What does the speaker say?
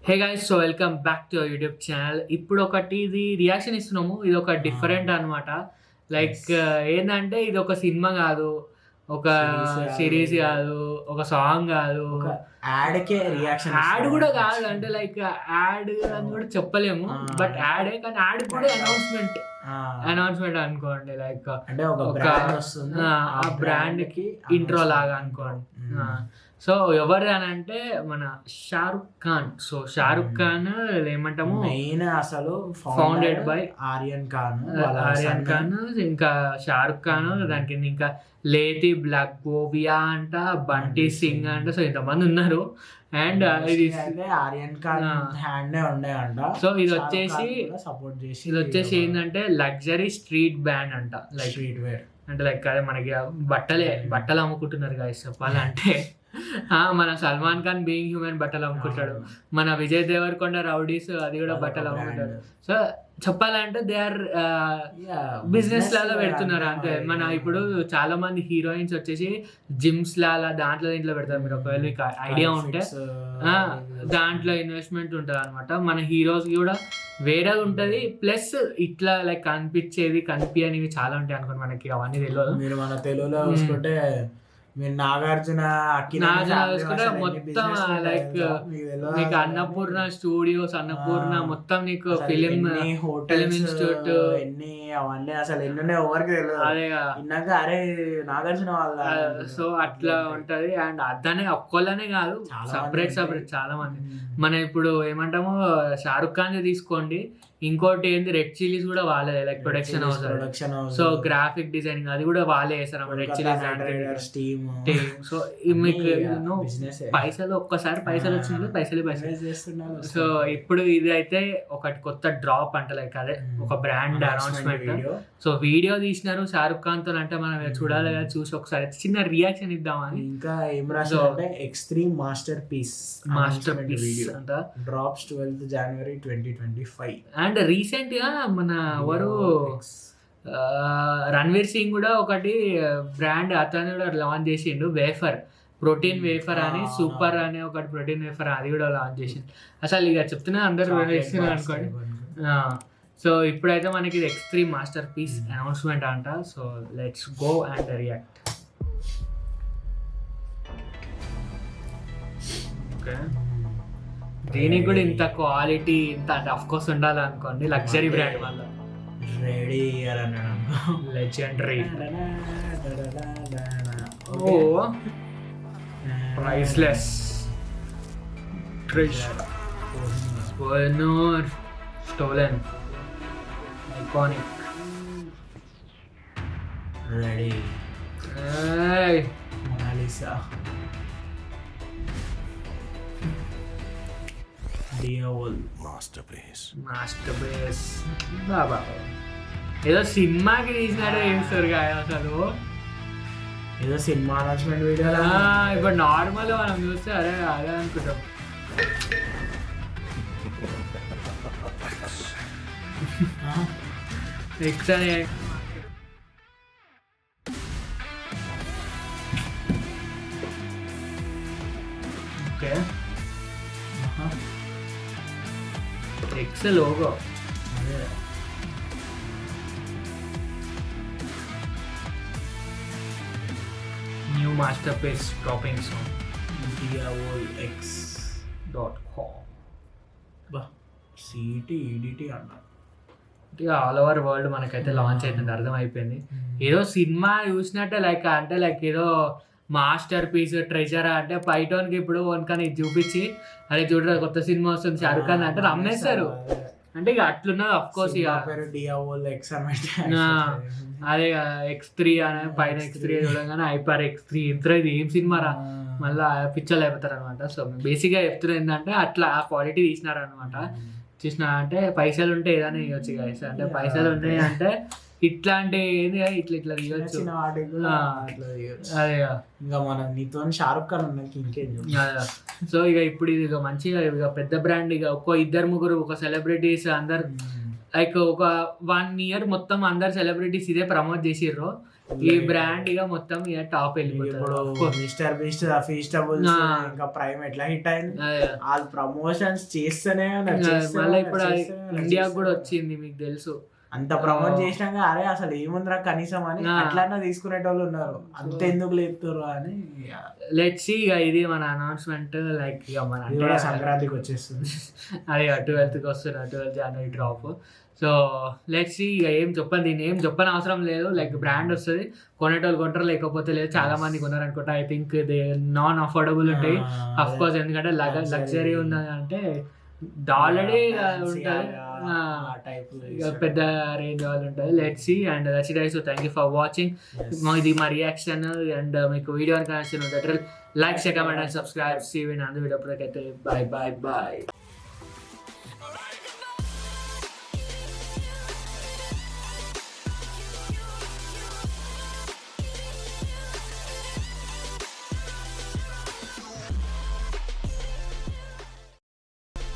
Hey guys, so welcome back to YouTube channel. ఇప్పుడు ఒకటి ఇది రియాక్షన్ ఇస్తున్నాము. ఇది ఒక డిఫరెంట్ అనమాట. లైక్ ఏంటంటే ఇది ఒక సినిమా కాదు, ఒక సిరీస్ కాదు, ఒక సాంగ్ కాదు, యాడ్ కూడా కాదు. అంటే లైక్ యాడ్ అని కూడా చెప్పలేము, బట్ యాడే. కానీ యాడ్ కూడా అనౌన్స్మెంట్ అనుకోండి. లైక్ అంటే ఒక ఆ బ్రాండ్ కి ఇంట్రో లాగా అనుకోండి. సో ఎవరు అని అంటే మన షారుఖ్ ఖాన్. సో షారుఖ్ ఖాన్ ఏమంటాము, మెయిన్ అసలు ఫౌండెడ్ బై ఆర్యన్ ఖాన్, ఇంకా షారుఖ్ ఖాన్. దాని కింద ఇంకా లేతి బ్లాక్ గోవియా అంట, బంటీ సింగ్ అంట. సో ఇంతమంది ఉన్నారు. అండ్ ఇది ఆర్యన్ ఖాన్ హ్యాండ్ ఉండే అంట. సో ఇది వచ్చేసి సపోర్ట్ చేసి ఇది వచ్చేసి ఏంటంటే లగ్జరీ స్ట్రీట్ బ్యాండ్ అంట. లైక్ స్ట్రీట్ వేర్ అంటే లైక్ అదే మనకి బట్టలు అమ్ముకుంటున్నారు గాయస్ చెప్పాలంటే. మన సల్మాన్ ఖాన్ బీయింగ్ హ్యూమన్ బట్టలు అమ్ముకుంటాడు. మన విజయ్ దేవరకొండ రౌడీస్ అది కూడా బట్టలు అమ్ముకుంటాడు. సో చెప్పాలంటే దే ఆర్ బిజినెస్ లాగా పెడుతున్నారు అంతే. మన ఇప్పుడు చాలా మంది హీరోయిన్స్ వచ్చేసి జిమ్స్ లాగా దీంట్లో పెడతారు. మీరు ఒకవేళ మీకు ఐడియా ఉంటే దాంట్లో ఇన్వెస్ట్మెంట్ ఉంటుంది అనమాట. మన హీరోస్ కూడా వేరే ఉంటుంది. ప్లస్ ఇట్లా లైక్ కనిపించేవి చాలా ఉంటాయి అనుకోండి. మనకి అవన్నీ తెలియదు. మీరు మన తెలుగులో చూసుకుంటే మీరు నాగార్జున మొత్తం లైక్ నీకు అన్నపూర్ణ స్టూడియోస్, అన్నపూర్ణ మొత్తం నీకు ఫిలిం ఇన్స్టిట్యూట్ అవన్నీ అసలు ఎన్ని ఎవరికి తెలియదు. అదే ఇన్నాక అరే నాగార్జున వాళ్ళ. సో అట్లా ఉంటది. అండ్ అదనే ఒక్కళ్ళనే కాదు, సపరేట్ చాలా మంది. మన ఇప్పుడు ఏమంటాము, షారుఖ్ ఖాన్ తీసుకోండి. ఇంకోటి ఏంది, రెడ్ చిల్లీస్ కూడా వాళ్ళే. Like production house. So graphic designing అది కూడా వాళ్ళే చేస్తారు. Red chillies team. సో మీకు పైసలు ఒక్కసారి పైసలు వచ్చింది, పైసలు. సో ఇప్పుడు ఇది అయితే ఒకటి కొత్త డ్రాప్ అంట. లైక్ అదే ఒక బ్రాండ్ అనౌన్స్మెంట్. సో వీడియో తీసినారు షారుఖ్ ఖాన్ తో. అంటే మనం చూడాలి కదా, చూసి ఒకసారి చిన్న రియాక్షన్ ఇద్దామని. ఇంకా ఏం రాశారంటే ఎక్స్ట్రీమ్ మాస్టర్ పీస్ అంట. Drops 12th January 2025. And recent గా మన ఎవరు రణ్వీర్ సింగ్ కూడా ఒకటి బ్రాండ్ అతను కూడా లాంచ్ చేసిండు. వేఫర్, ప్రోటీన్ వేఫర్ అని, సూపర్ అనే ఒకటి ప్రోటీన్ వేఫర్ అది కూడా లాంచ్ చేసిండు. అసలు ఇక చెప్తున్నా అందరు వేస్తున్నారు అనుకోండి. సో ఇప్పుడైతే మనకి ఇది ఎక్స్ట్రీమ్ మాస్టర్ పీస్ అనౌన్స్మెంట్ అంట. So let's go and react. Okay, దీనికి కూడా ఇంత క్వాలిటీ ఇంత అంటే అఫ్ కోర్స్ ఉండాలి అనుకోండి. లగ్జరీ బ్రాండ్ వల్ల ready legendary. Oh priceless treasure, stolen, iconic, ready, Mona Lisa, డియోల్, మాస్టర్పీస్. బాబా ఏదో సినిమాకి తీసినట్టు చేస్తారు కదా అసలు. ఏదో సినిమా అనౌన్స్మెంట్ వీడియో. ఇప్పుడు నార్మల్ మనం చూస్తే అదే అనుకుంటాం. నెక్స్ట్ అని okay, x logo. New masterpiece dropping song diolx.com. City ఈడిటీ అన్న ఆల్ ఓవర్ వరల్డ్ మనకైతే లాంచ్ అవుతుంది, అర్థమైపోయింది. ఏదో సినిమా చూసినట్టే. లైక్ అంటే లైక్ ఏదో మాస్టర్ పీస్ ట్రెజర్ అంటే పైటోన్కి ఇప్పుడు వన్కని చూపించి అదే చూడరా కొత్త సినిమా వస్తుంది షారుఖ్ ఖాన్ అంటే నమ్మేస్తారు. అంటే ఇక అట్లున్నది అఫ్ కోర్స్. ఇక అదే X3 అనే పైన X3 చూడగానే హైపర్ X3 ఇంత ఇది ఏం సినిమా రా మళ్ళీ పిక్చర్లు అయిపోతారు అనమాట. సో బేసిక్గా చెప్తున్నారు ఏంటంటే అట్లా ఆ క్వాలిటీ తీసినారనమాట. చూసినా అంటే పైసలు ఉంటే ఏదైనా ఇవ్వచ్చు గాయస్. అంటే పైసలు ఉన్నాయి అంటే ఇట్లాంటి ఏంది ఇట్లా తీయచ్చు. అదే ఇంకా మనం నీతో షారుఖ్ ఖాన్ ఉన్నాకి ఇంకేం. సో ఇక ఇప్పుడు ఇది ఇక మంచిగా ఇక పెద్ద బ్రాండ్. ఇక ఒక ఇద్దరు ముగ్గురు ఒక సెలబ్రిటీస్ అందరు లైక్ ఒక 1 year మొత్తం అందరు సెలబ్రిటీస్ ఇదే ప్రమోట్ చేసిర్రు. ఈ బ్రాండ్ ఇక మొత్తం ఇక టాప్ ఇప్పుడు వెళ్ళిపోతుంది. మిస్టర్ బీస్ట్ ఫీస్టబుల్స్ ఇంకా ప్రైమ్ ఎట్లా హిట్ అయింది, వాళ్ళు ప్రమోషన్స్ చేస్తేనే మళ్ళీ ఇప్పుడు ఇండియాకి కూడా వచ్చింది మీకు తెలుసు. అంత ప్రమోట్ చేసినాక అరే అసలు ఏముందిరా కనీసం అని అట్లన్నా తీసుకునేటోళ్ళు ఉన్నారు, అంత ఎందుకు లేపుతారు అని. లెట్స్ సీ ఇక ఇది మన అనౌన్స్మెంట్. లైక్ ఇక మన ఇది కూడా సంక్రాంతికి వచ్చేస్తుంది. అది 12th వస్తుంది, 12 జనవరి డ్రాప్. సో లెట్స్ సీ ఇక దీన్ని ఏం చెప్పని అవసరం లేదు. లైక్ బ్రాండ్ వస్తుంది, కొనేటోళ్ళు కొంటారు, లేకపోతే లేదు. చాలా మంది కొన్నారు అనుకుంటా. I think they non affordable ఉంటాయి అఫ్ కోర్స్, ఎందుకంటే లగ్జరీ ఉన్నది అంటే ఆల్రెడీ ఉంటుంది, పెద్ద రేంజ్ వాళ్ళు ఉంటుంది. Let's see and that's it. So thank you for watching. ఇది మా రియాక్షన్. అండ్ మీకు video connection like, share, comment and subscribe. See you in another video. Bye bye by.